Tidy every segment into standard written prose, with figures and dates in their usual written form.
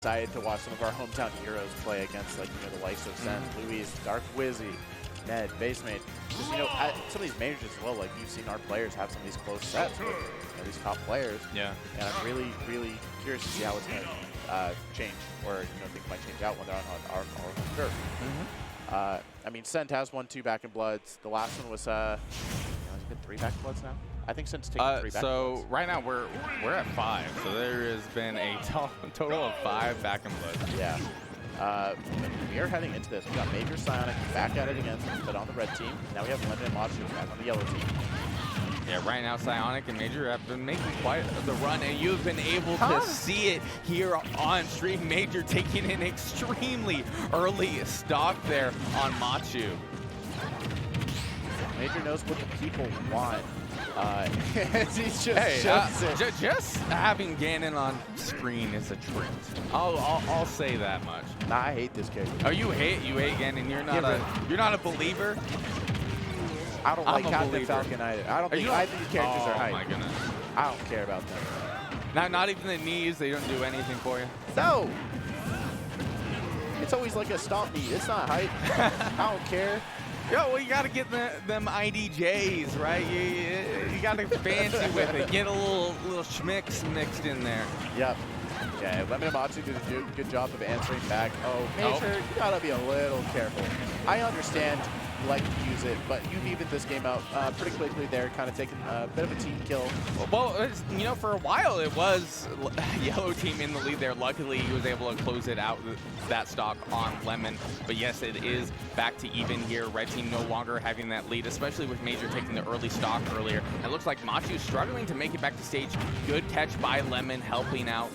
excited to watch some of our hometown heroes play against, like, the likes of Zen, Luis, Dark Wizzy, Ned, Basemate. Just, at some of these majors as well, like, you've seen our players have some of these close sets with these top players. Yeah. And I'm really, really curious to see how it's going to change, or, things might change out when they're on our home turf. I mean, Sent has won 2 Back in Bloods. The last one was, has it been 3 Back in Bloods now? I think Sent's taken 3 Back in Bloods. So right now we're at 5. So there has been a total of 5 Back in Bloods. Yeah. We are heading into this. We got Major Psionic back at it again, but on the red team. Now we have Lemmon and Machu back on the yellow team. Yeah, right now Psionic and Major have been making quite the run, and you've been able to see it here on stream. Major taking an extremely early stock there on Machu. Major knows what the people want. He's just just having Ganon on screen is a treat. I'll say that much. Nah, I hate this character. Oh, you hate Ganon? You're not a believer? I don't like Captain Falcon either. I don't think either of these characters are hype. Oh my goodness. I don't care about them. Not even the knees, they don't do anything for you? No! It's always like a stomp knee. It's not hype. I don't care. Yo, well, you gotta get them IDJs, right? You gotta fancy with it. Get a little schmicks mixed in there. Yep. Yeah, Lemmon and Machu did a good job of answering back. Oh, Major, you gotta be a little careful. I understand you like to use it, but you evened this game out pretty quickly there, kind of taking a bit of a team kill. Well, for a while it was yellow team in the lead there. Luckily, he was able to close it out, that stock on Lemmon. But yes, it is back to even here. Red team no longer having that lead, especially with Major taking the early stock earlier. It looks like Machu struggling to make it back to stage. Good catch by Lemmon, helping out,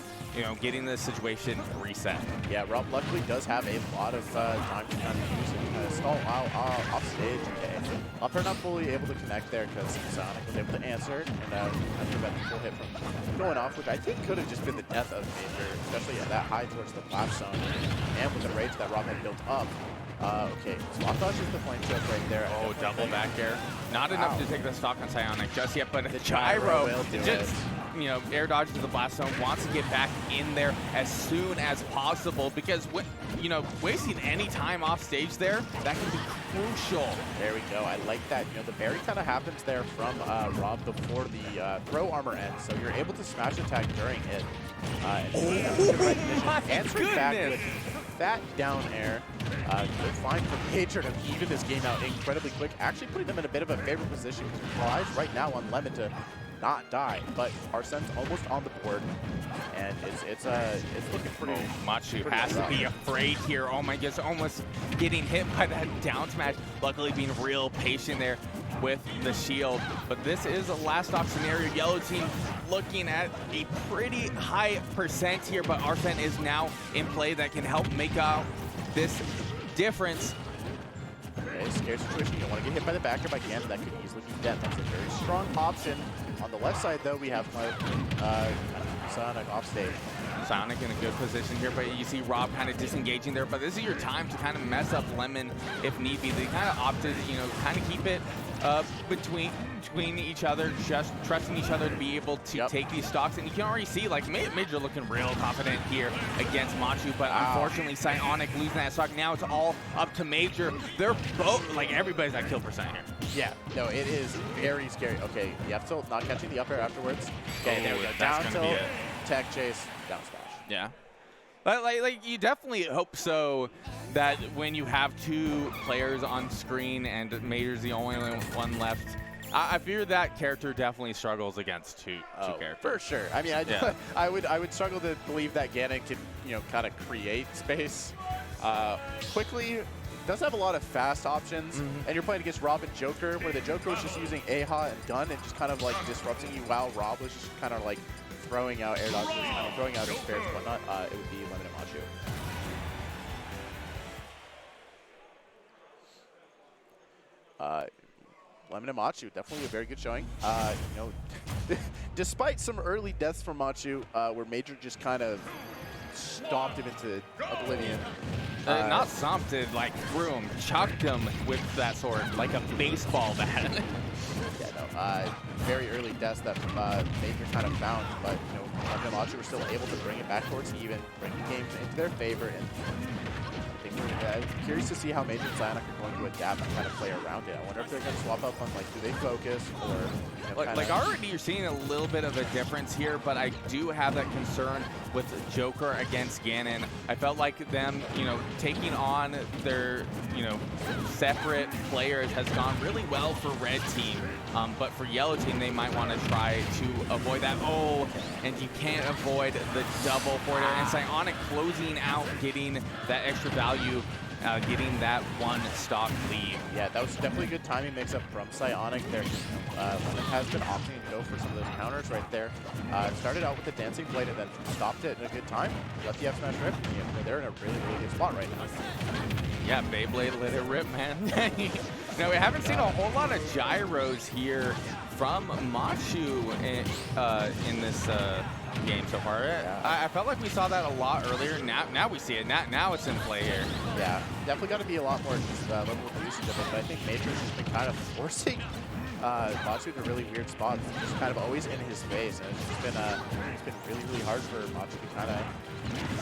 getting the situation reset. Yeah, Rob luckily does have a lot of time to kind of use it. Stall out off stage. Okay. Upper not fully able to connect there because Sonic was able to answer and after that full hit from going off, which I think could have just been the death of Major, especially at that high towards the blast zone and with the rage that Rob had built up. Okay, Swap Dodge is the flame choke right there. Oh, double back air. Not enough to take the stock on Psionic just yet, but the gyro will do just, air dodge to the blast zone, wants to get back in there as soon as possible because, wasting any time off stage there, that can be crucial. There we go. I like that. The berry kind of happens there from Rob before the throw armor ends, so you're able to smash attack during it. Answering back with that down air. Good find from Major to even this game out incredibly quick, actually putting them in a bit of a favorable position because it relies right now on Lemmon to not die, but Arsene's almost on the board, and it's looking pretty. Machu has to be afraid here. Oh my goodness, almost getting hit by that down smash. Luckily, being real patient there with the shield. But this is a last stock scenario. Yellow team looking at a pretty high percent here, but Arsene is now in play that can help make out this difference. Okay, scary situation. You don't want to get hit by the backer by Ganon. That could easily be death. That's a very strong option. On the left side, though, we have Sonic off stage. Sonic in a good position here, but you see Rob kind of disengaging there. But this is your time to kind of mess up Lemmon if need be. They kind of opted, kind of keep it between each other, just trusting each other to be able to take these stocks. And you can already see, like, Major looking real confident here against Machu, but unfortunately, Psionic losing that stock. Now it's all up to Major. They're both, like, everybody's at kill percent here. Yeah, no, it is very scary. Okay, you have to not catching the up air afterwards. Okay, there we go. Down tilt, tech chase, down smash. Yeah. But like you definitely hope so that when you have 2 players on screen and Major's the only one left, I fear that character definitely struggles against two characters. For sure. I mean, I would struggle to believe that Ganon can, kind of create space quickly. Does have a lot of fast options, and you're playing against Rob and Joker, where the Joker was just using AHA and gun and just kind of like disrupting you, while Rob was just kind of like throwing out air dodges, throwing out his spares and whatnot. It would be Lemmon and Machu. Lemmon and Machu, definitely a very good showing. Despite some early deaths from Machu, where Major just kind of stomped him into oblivion. Not stomped it, like threw him, chucked him with that sword like a baseball bat. Yeah, no. very early deaths that Major kind of found, but you know, Lemmon and Machu were still able to bring it back towards even, bring the game into their favor, and I think we're curious to see how Major and Psionic are going to adapt and kind of play around it. I wonder if they're going to swap up on, like, do they focus or you know, like already you're seeing a little bit of a difference here, but I do have that concern with Joker against Ganon. I felt like them, you know, taking on their, you know, separate players has gone really well for red team, but for yellow team they might want to try to avoid that. Oh, and you can't avoid the double for it, and Psionic closing out, getting that extra value, getting that one stock lead. Yeah, that was definitely a good timing mix-up from Psionic there. Lemmon has been opting to go for some of those counters right there. Started out with the Dancing Blade and then stopped it in a good time. Let the F smash rip. They're in a really, really good spot right now. Yeah, Beyblade let it rip, man. Now, we haven't seen a whole lot of gyros here from Machu in this game so far. Yeah. I felt like we saw that a lot earlier. Now we see it. Now it's in play here. Yeah, definitely got to be a lot more level of usage of it, but I think Major's just been kind of forcing Machu in a really weird spot. It's just kind of always in his face, and it's been really, really hard for Machu to kind of.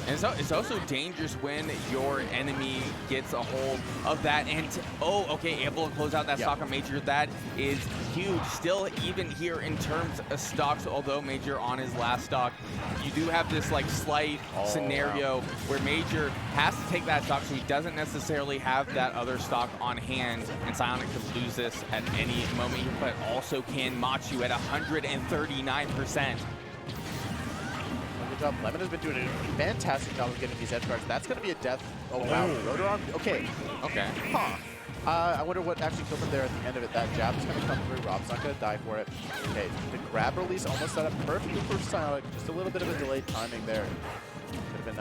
And so it's also dangerous when your enemy gets a hold of that and, oh, okay, able to close out that stock on Major. That is huge. Still, even here in terms of stocks, although Major on his last stock, you do have this like slight scenario where Major has to take that stock, so he doesn't necessarily have that other stock on hand, and Psionic could lose this at any moment, but also can Machu at 139%. Good job. Lemmon has been doing a fantastic job of getting these edge guards. That's going to be a death. Oh, wow. Rotor arm. Okay. Okay. Huh. I wonder what actually killed him there at the end of it. That jab is going to come through. Rob's not going to die for it. Okay. The grab release almost set up perfectly for Psionic. Just a little bit of a delayed timing there. Could have been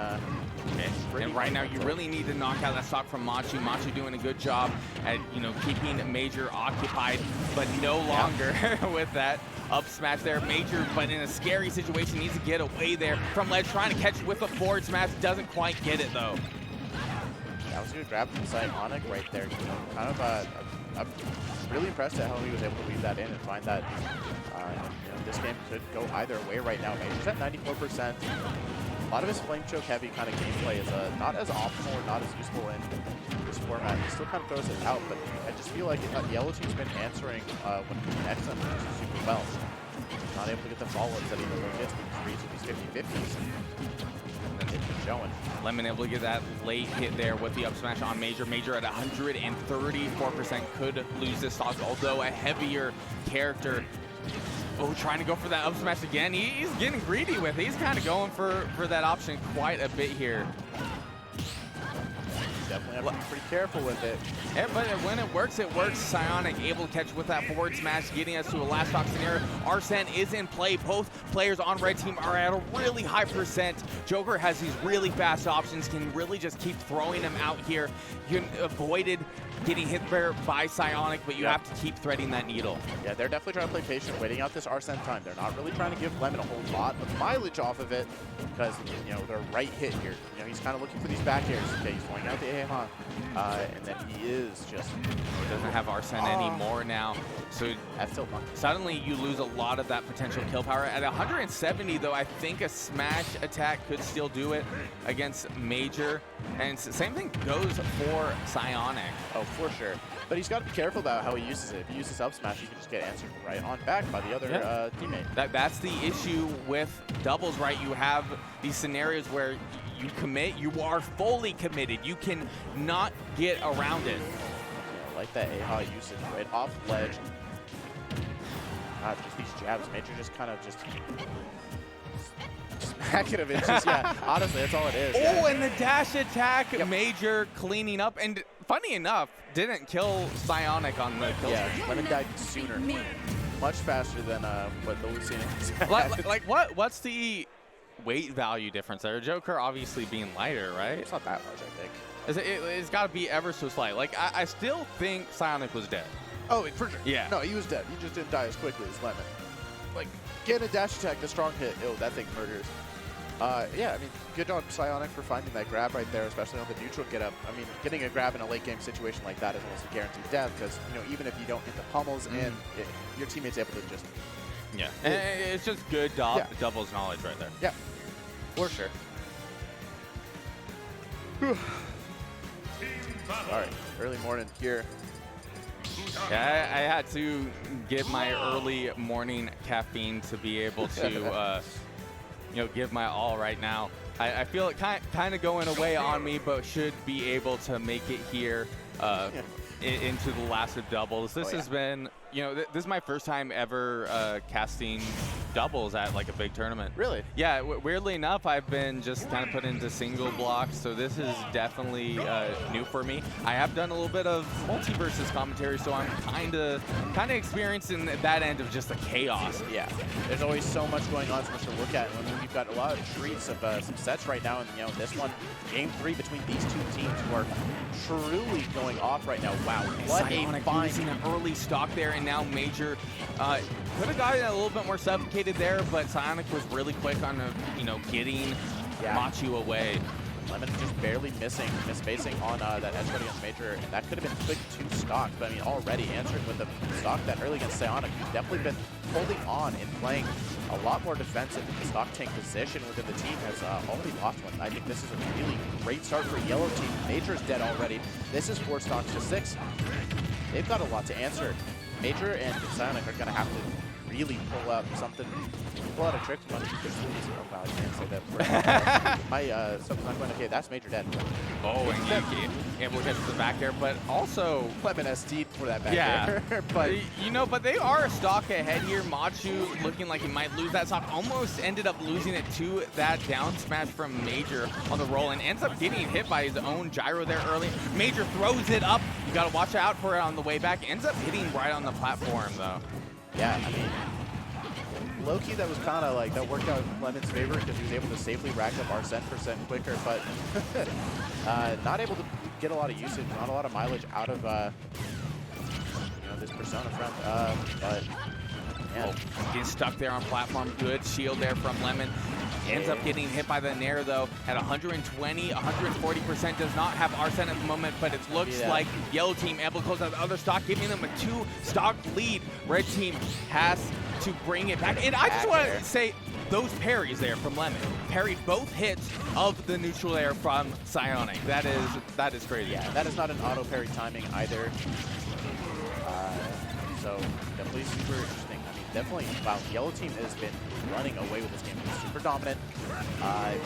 okay. And right now you really need to knock out that stock from Machu. Machu doing a good job at, you know, keeping Major occupied, but no longer with that up smash there. Major, but in a scary situation, needs to get away there from ledge, trying to catch with a forward smash. Doesn't quite get it though. That was a good grab from Psionic right there. You know, kind of I'm really impressed at how he was able to weave that in and find that you know, this game could go either way right now. Major's at 94%. A lot of his flame choke heavy kind of gameplay is not as optimal or not as useful in this format. He still kind of throws it out, but I just feel like yellow team's been answering when it connects them super well. Not able to get the follow-ups that he really gets with these 50-50s. And it's been showing. Lemmon able to get that late hit there with the up smash on Major. Major at 134% could lose this stock, although a heavier character. Oh, trying to go for that up smash again. He's getting greedy with it. He's kind of going for that option quite a bit here. Definitely have to be pretty careful with it. Yeah, but when it works, it works. Psionic able to catch with that forward smash, getting us to a last stock scenario. Arsene is in play. Both players on red team are at a really high percent. Joker has these really fast options, can really just keep throwing them out here. You avoided getting hit there by Psionic, but you have to keep threading that needle. Yeah, they're definitely trying to play patient, waiting out this Arsene time. They're not really trying to give Lemmon a whole lot of mileage off of it because, you know, they're right hit here. You know, he's kind of looking for these back airs. Okay, he's throwing out the AMA, and then he is just... doesn't have Arsene anymore now. So that's still fun. Suddenly you lose a lot of that potential kill power. At 170, though, I think a smash attack could still do it against Major. And same thing goes for Psionic. Oh, for sure. But he's got to be careful about how he uses it. If he uses up smash, he can just get answered right on back by the other teammate. That's the issue with doubles, right? You have these scenarios where you commit, you are fully committed. You can not get around it. Yeah, like that AHA usage right off ledge. Just these jabs. Major just kind of just smacking him. It's just, yeah, honestly, that's all it is. Oh, and the dash attack, Major cleaning up. And funny enough, didn't kill Psionic on the kill. Yeah, Lemmon died sooner. Much faster than what the Lucina like what's the weight value difference there? Joker obviously being lighter, right? It's not that much, I think. It's got to be ever so slight. Like, I still think Psionic was dead. Oh, for sure. Yeah. No, he was dead. He just didn't die as quickly as Lemmon. Like, get a dash attack, the strong hit. Oh, that thing murders. Yeah, I mean, good job Psionic for finding that grab right there, especially on the neutral get up. I mean, getting a grab in a late game situation like that is almost a guaranteed death because, you know, even if you don't hit the pummels in, your teammate's able to just... Yeah, and it's just good doubles knowledge right there. Yeah, for sure. All right, early morning here. Yeah, I had to get my early morning caffeine to be able to, you know, give my all right now. I feel it kind of going away on me, but should be able to make it here into the last of doubles. This has been, you know, this is my first time ever casting doubles at like a big tournament. Really? Yeah, weirdly enough, I've been just kind of put into single blocks, so this is definitely new for me. I have done a little bit of multi-versus commentary, so I'm kind of experiencing that end of just the chaos. Yeah, there's always so much going on, so much to look at. I mean, we've got a lot of treats of some sets right now, and you know, this one, Game 3 between these two teams who are truly going off right now. Wow, what Psionic a find! using an early stock there, and now Major could have gotten a little bit more suffocated there, but Psionic was really quick on, you know, getting Machu away. Lemmon just barely misspacing on that edge guard against Major, and that could have been quick 2 stock, but I mean, already answering with the stock that early against Psionic, who's definitely been holding on and playing a lot more defensive in the stock tank position within the team, has already lost one. I think this is a really great start for Yellow Team. Major's dead already. This is 4 stocks to 6. They've got a lot to answer. Major and Psionic are going to have to really pull out something, pull out a trick to oh wow, I can't say that. My stuff's not going okay. That's Major dead. Oh, and you able to get to the back air, but also Lemmon ST for that back air. But you know, but they are a stock ahead here. Machu looking like he might lose that stock. Almost ended up losing it to that down smash from Major on the roll, and ends up getting hit by his own gyro there early. Major throws it up. You got to watch out for it on the way back. Ends up hitting right on the platform though. Yeah, I mean, low-key that was kind of like, that worked out in Lemmon's favor because he was able to safely rack up our percent quicker, but not able to get a lot of usage, not a lot of mileage out of you know, this Persona front, but yeah. Getting stuck there on platform. Good shield there from Lemmon. Ends up getting hit by the Nair though at 120, 140%. Does not have Arsene at the moment, but it looks like Yellow Team able to close out the other stock, giving them a 2-stock lead. Red Team has to bring it back. And I just want to say, those parries there from Lemmon parried both hits of the neutral air from Psionic. That is crazy. Yeah, that is not an auto parry timing either. So definitely super interesting. I mean, definitely, wow, Yellow Team has been running away with this game. It's super dominant. I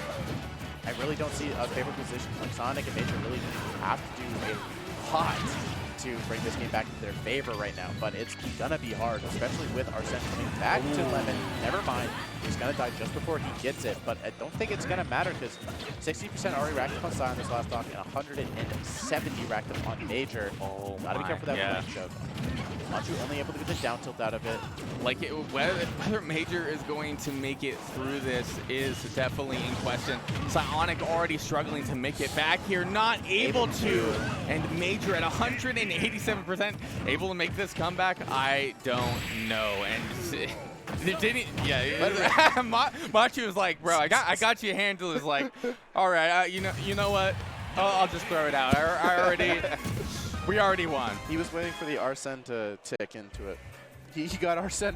really don't see a favorite position. Like Sonic and Major really have to do a lot to bring this game back into their favor right now, but it's gonna be hard, especially with Arsene coming back to Lemmon. Never mind, he's gonna die just before he gets it, but I don't think it's gonna matter because 60% already racked up on Sion this last stock and 170 racked up on Major. Oh, gotta be careful with that flank choke. Machu only able to get the down tilt out of it. Like, whether Major is going to make it through this is definitely in question. Psionic already struggling to make it back here, not able to. And Major at 187% able to make this comeback? I don't know. And Machu was like, bro, I got you handled. Is like, all right, you know what? I'll just throw it out. We already won. He was waiting for the Arsene to tick into it. He got Arsene